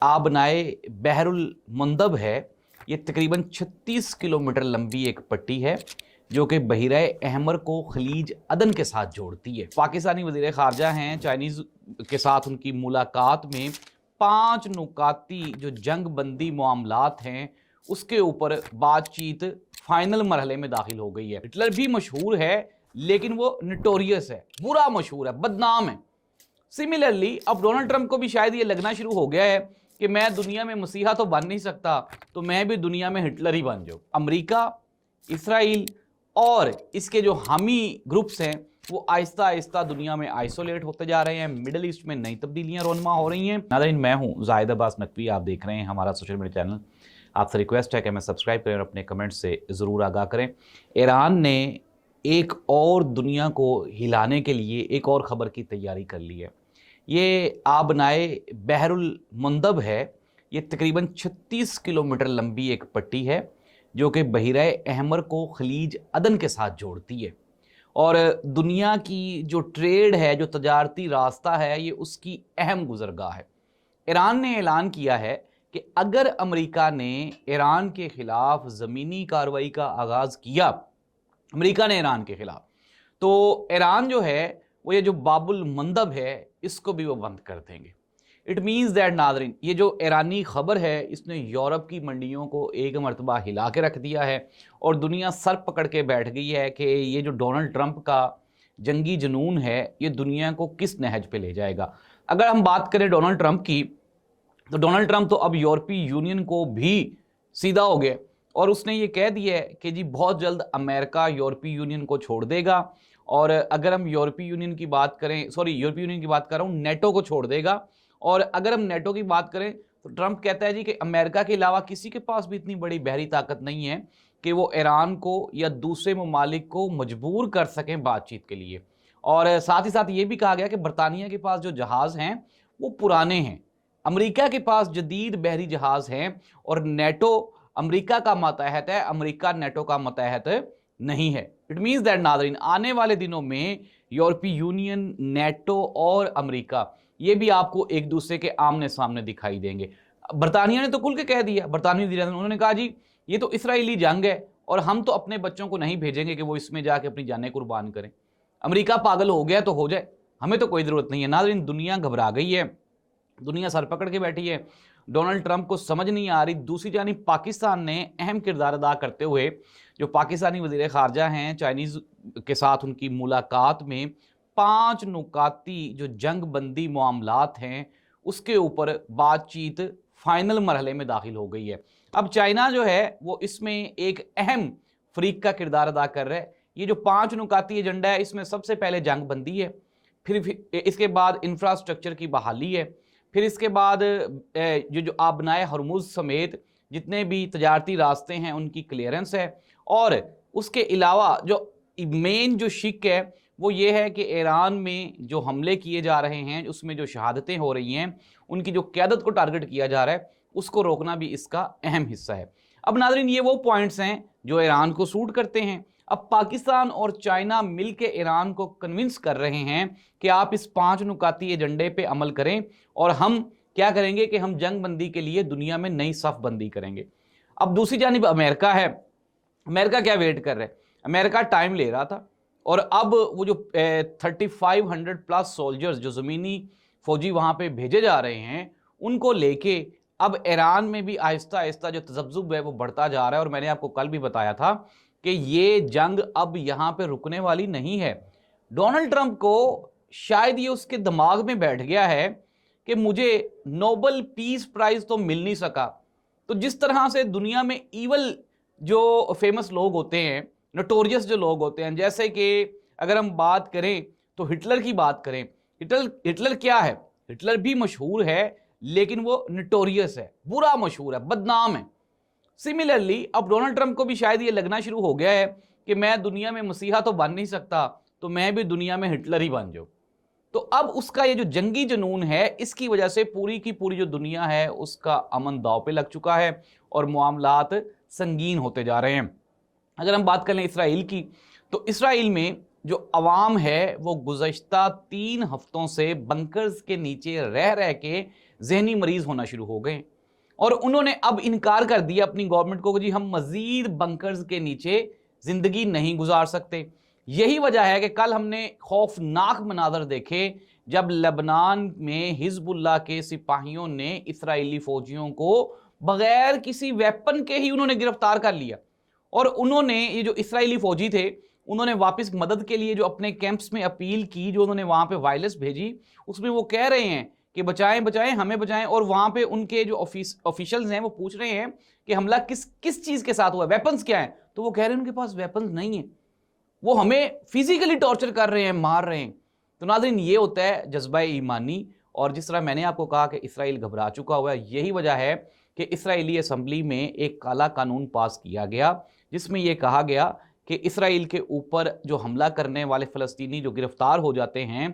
आबनाए बहरुल मुंदब है। ये तकरीबन 36 किलोमीटर लंबी एक पट्टी है जो कि बहिरा अहमर को खलीज अदन के साथ जोड़ती है। पाकिस्तानी वज़ीर ख़ारजा हैं, चाइनीज़ के साथ उनकी मुलाकात में 5 नुकाती जो जंग बंदी मामलात हैं उसके ऊपर बातचीत फाइनल मरहले में दाखिल हो गई है। हिटलर भी मशहूर है लेकिन वो नोटोरियस है, बुरा मशहूर है, बदनाम है। सिमिलरली अब डोनाल्ड ट्रंप को भी शायद ये लगना शुरू हो गया है कि मैं दुनिया में मसीहा तो बन नहीं सकता, तो मैं भी दुनिया में हिटलर ही बन जाऊं। अमेरिका, इसराइल और इसके जो हामी ग्रुप्स हैं वो आहिस्ता आहिस्ता दुनिया में आइसोलेट होते जा रहे हैं। मिडिल ईस्ट में नई तब्दीलियां रोनमा हो रही हैं। नाज़रीन, मैं हूं जाहिद अब्बास नकवी, आप देख रहे हैं हमारा सोशल मीडिया चैनल। आपसे रिक्वेस्ट है कि हमें सब्सक्राइब करें और अपने कमेंट से ज़रूर आगाह करें। ईरान ने एक और दुनिया को हिलाने के लिए एक और ख़बर की तैयारी कर ली है। ये आबनाए बहरुल मुंदब है। ये तकरीबन 36 किलोमीटर लंबी एक पट्टी है जो कि बहिरा अहमर को खलीज अदन के साथ जोड़ती है और दुनिया की जो ट्रेड है, जो तजारती रास्ता है, ये उसकी अहम गुजरगाह है। ईरान ने ऐलान किया है कि अगर अमेरिका ने ईरान के खिलाफ ज़मीनी कार्रवाई का आगाज़ किया, अमेरिका ने ईरान के खिलाफ, तो ईरान जो है वो ये जो बाबुल मंदब है इसको भी वो बंद कर देंगे। इट मीन्स दैट नाज़रीन, ये जो ईरानी खबर है इसने यूरोप की मंडियों को एक मरतबा हिला के रख दिया है और दुनिया सर पकड़ के बैठ गई है कि ये जो डोनाल्ड ट्रंप का जंगी जुनून है ये दुनिया को किस नहज पे ले जाएगा। अगर हम बात करें डोनाल्ड ट्रंप की, तो डोनाल्ड ट्रंप तो अब यूरोपीय यूनियन को भी सीधा हो गया और उसने ये कह दिया है कि जी बहुत जल्द अमेरिका यूरोपीय यूनियन को छोड़ देगा। और अगर हम यूरोपीय यूनियन की बात करें, यूरोपीय यूनियन की बात कर रहा हूँ, नेटो को छोड़ देगा। और अगर हम नेटो की बात करें तो ट्रंप कहता है जी कि अमेरिका के अलावा किसी के पास भी इतनी बड़ी बहरी ताकत नहीं है कि वो ईरान को या दूसरे ममालिक को मजबूर कर सकें बातचीत के लिए। और साथ ही साथ ये भी कहा गया कि बरतानिया के पास जो जहाज़ हैं वो पुराने हैं, अमेरिका के पास जदीद बहरी जहाज़ हैं और नेटो अमेरिका का मातहत है, अमेरिका नेटो का मातहत नहीं है। इट मीन्स दैट नाज़रीन, आने वाले दिनों में यूरोपीय यूनियन, नेटो और अमेरिका ये भी आपको एक दूसरे के आमने सामने दिखाई देंगे। बरतानिया ने तो खुल के कह दिया, बरतानवी वज़ीर आज़म, उन्होंने कहा जी ये तो इसराइली जंग है और हम तो अपने बच्चों को नहीं भेजेंगे कि वो इसमें जाके अपनी जानें कुर्बान करें। अमेरिका पागल हो गया तो हो जाए, हमें तो कोई ज़रूरत नहीं है। नाज़रीन, दुनिया घबरा गई है, दुनिया सर पकड़ के बैठी है, डोनाल्ड ट्रंप को समझ नहीं आ रही। दूसरी जानिब पाकिस्तान ने अहम किरदार अदा करते हुए, जो पाकिस्तानी वज़ीर ख़ारजा हैं, चाइनीज़ के साथ उनकी मुलाकात में 5 नुकाती जो जंग बंदी मामलात हैं उसके ऊपर बातचीत फाइनल मरहले में दाखिल हो गई है। अब चाइना जो है वो इसमें एक अहम फरीक का किरदार अदा कर रहा है। ये जो 5 नुकाती एजेंडा है इसमें सबसे पहले जंग बंदी है, फिर इसके बाद इंफ्रास्ट्रक्चर की बहाली है, फिर इसके बाद जो आबनाए हरमुज़ समेत जितने भी तजारती रास्ते हैं उनकी क्लियरेंस है। और उसके अलावा जो मेन जो शिक है वो ये है कि ईरान में जो हमले किए जा रहे हैं, उसमें जो शहादतें हो रही हैं, उनकी जो क़यादत को टारगेट किया जा रहा है, उसको रोकना भी इसका अहम हिस्सा है। अब नाज़रीन, ये वो पॉइंट्स हैं जो ईरान को सूट करते हैं। अब पाकिस्तान और चाइना मिल के ईरान को कन्विंस कर रहे हैं कि आप इस 5 नुकाती एजेंडे पे अमल करें और हम क्या करेंगे कि हम जंग बंदी के लिए दुनिया में नई सफ बंदी करेंगे। अब दूसरी जानिब अमेरिका है। अमेरिका क्या वेट कर रहा है? अमेरिका टाइम ले रहा था और अब वो जो 3500 प्लस सोल्जर्स जो ज़मीनी फ़ौजी वहाँ पे भेजे जा रहे हैं, उनको लेके अब ईरान में भी आहिस्ता आहिस्ता जो तज़ब्ज़ुब है वो बढ़ता जा रहा है। और मैंने आपको कल भी बताया था कि ये जंग अब यहाँ पे रुकने वाली नहीं है। डोनाल्ड ट्रंप को शायद ये उसके दिमाग में बैठ गया है कि मुझे नोबल पीस प्राइज़ तो मिल नहीं सका, तो जिस तरह से दुनिया में ईवल जो फेमस लोग होते हैं, नोटोरियस जो लोग होते हैं, जैसे कि अगर हम बात करें तो हिटलर की बात करें, हिटलर क्या है? हिटलर भी मशहूर है लेकिन वो नोटोरियस है, बुरा मशहूर है, बदनाम है। सिमिलरली अब डोनाल्ड ट्रंप को भी शायद ये लगना शुरू हो गया है कि मैं दुनिया में मसीहा तो बन नहीं सकता, तो मैं भी दुनिया में हिटलर ही बन जाऊं। तो अब उसका ये जो जंगी जुनून है इसकी वजह से पूरी की पूरी जो दुनिया है उसका अमन दांव पे लग चुका है और मामलात संगीन होते जा रहे हैं। अगर हम बात करें इसराइल की, तो इसराइल में जो अवाम है वो गुज़श्ता 3 हफ्तों से बंकर्स के नीचे रह रह के ذہنی مریض ہونا شروع ہو گئے اور انہوں نے اب انکار کر دیا اپنی گورنمنٹ کو کہ جی ہم مزید بنکرز کے نیچے زندگی نہیں گزار سکتے۔ یہی وجہ ہے کہ کل ہم نے خوفناک مناظر دیکھے جب لبنان میں حزب اللہ کے سپاہیوں نے اسرائیلی فوجیوں کو بغیر کسی ویپن کے ہی انہوں نے گرفتار کر لیا، اور انہوں نے یہ جو اسرائیلی فوجی تھے انہوں نے واپس مدد کے لیے جو اپنے کیمپس میں اپیل کی، جو انہوں نے وہاں پہ وائلس بھیجی، اس میں وہ کہہ رہے ہیں کہ بچائیں بچائیں ہمیں بچائیں، اور وہاں پہ ان کے جو آفیشلز ہیں وہ پوچھ رہے ہیں کہ حملہ کس چیز کے ساتھ ہوا ہے، ویپنز کیا ہیں، تو وہ کہہ رہے ہیں ان کے پاس ویپنز نہیں ہیں، وہ ہمیں فزیکلی ٹارچر کر رہے ہیں، مار رہے ہیں۔ تو ناظرین یہ ہوتا ہے جذبہ ایمانی، اور جس طرح میں نے آپ کو کہا کہ اسرائیل گھبرا چکا ہوا ہے، یہی وجہ ہے کہ اسرائیلی اسمبلی میں ایک کالا قانون پاس کیا گیا جس میں یہ کہا گیا کہ اسرائیل کے اوپر جو حملہ کرنے والے فلسطینی جو گرفتار ہو جاتے ہیں،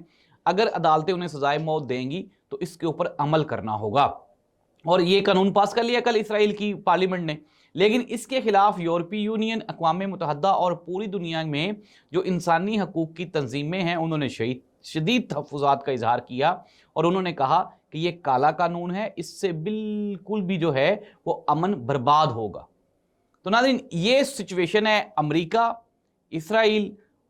اگر عدالتیں انہیں سزائے موت دیں گی تو اس کے اوپر عمل کرنا ہوگا، اور یہ قانون پاس کر لیا کل اسرائیل کی پارلیمنٹ نے۔ لیکن اس کے خلاف یورپی یونین، اقوام متحدہ اور پوری دنیا میں جو انسانی حقوق کی تنظیمیں ہیں انہوں نے شدید تحفظات کا اظہار کیا، اور انہوں نے کہا کہ یہ کالا قانون ہے، اس سے بالکل بھی جو ہے وہ امن برباد ہوگا۔ تو ناظرین یہ سچویشن ہے، امریکہ، اسرائیل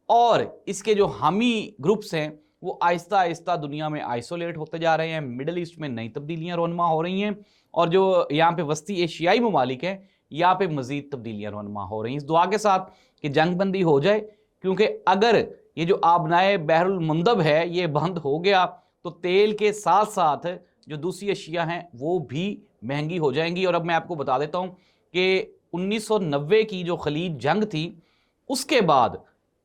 اور اس کے جو حامی گروپس ہیں وہ آہستہ آہستہ دنیا میں آئسولیٹ ہوتے جا رہے ہیں، مڈل ایسٹ میں نئی تبدیلیاں رونما ہو رہی ہیں، اور جو یہاں پہ وسطی ایشیائی ممالک ہیں یہاں پہ مزید تبدیلیاں رونما ہو رہی ہیں، اس دعا کے ساتھ کہ جنگ بندی ہو جائے، کیونکہ اگر یہ جو آبنائے بحر المندب ہے یہ بند ہو گیا تو تیل کے ساتھ ساتھ جو دوسری اشیاء ہیں وہ بھی مہنگی ہو جائیں گی۔ اور اب میں آپ کو بتا دیتا ہوں کہ 1990 کی جو خلیج جنگ تھی اس کے بعد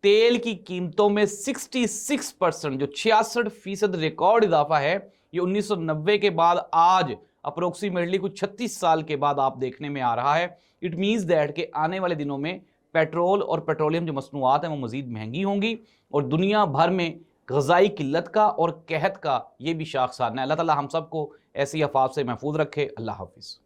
تیل کی قیمتوں میں 66%، جو 66% ریکارڈ اضافہ ہے، یہ 1990 کے بعد آج اپروکسیمیٹلی کچھ 36 سال کے بعد آپ دیکھنے میں آ رہا ہے۔ اٹ مینز دیٹ کہ آنے والے دنوں میں پیٹرول اور پیٹرولیم جو مصنوعات ہیں وہ مزید مہنگی ہوں گی، اور دنیا بھر میں غذائی قلت کا اور قحط کا یہ بھی شاخسانہ ہے۔ اللہ تعالی ہم سب کو ایسی آفات سے محفوظ رکھے۔ اللہ حافظ۔